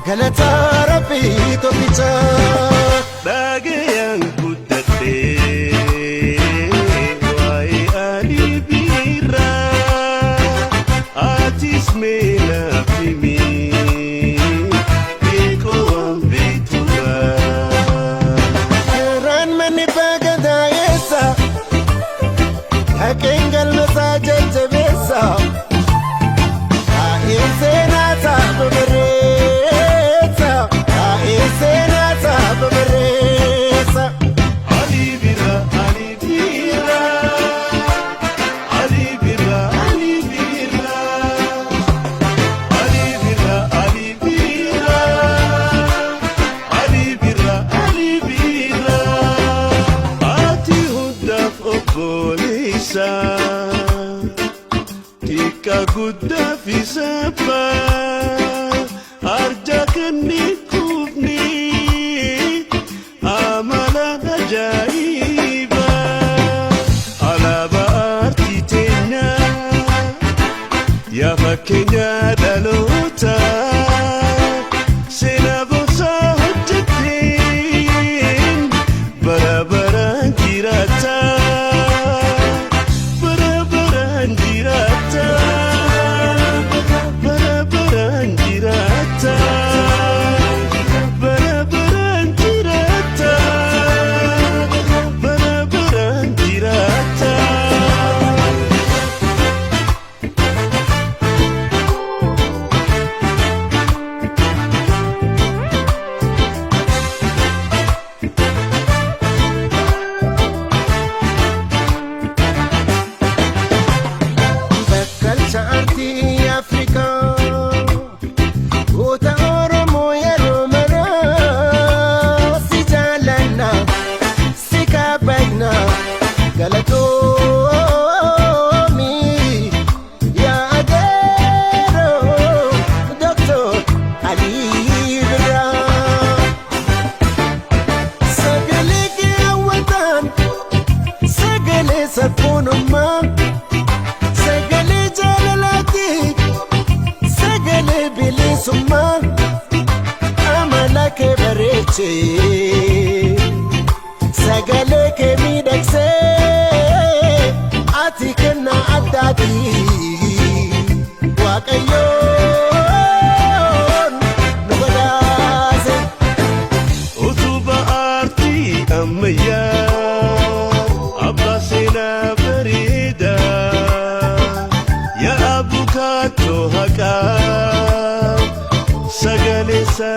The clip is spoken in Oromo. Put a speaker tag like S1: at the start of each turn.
S1: galata rabbi tokkicha dhagayaan guddadhee waa'ee Ali Birraa atis meena fimi beekowwan beektuudha karaan manni baagadaa'eessa haqeen galmasaa jajjabeessa tika guddaa fi sabbaa arja kanni kufni amala ajaa'iba alaabaa aartii teenya yaa fakkeenya dhaloota seenaa boonsaa hojjetteen bara baraan jiraata. Sagale jalalati, sagale bilisumma, amala ke bareeche, sagale ke miidhagse, ati kenna addaati, Waaqayyoon nu badhaase. Utuba aartii ammayyaa, abbaa seenaa bareeda. Kato haka sagale sa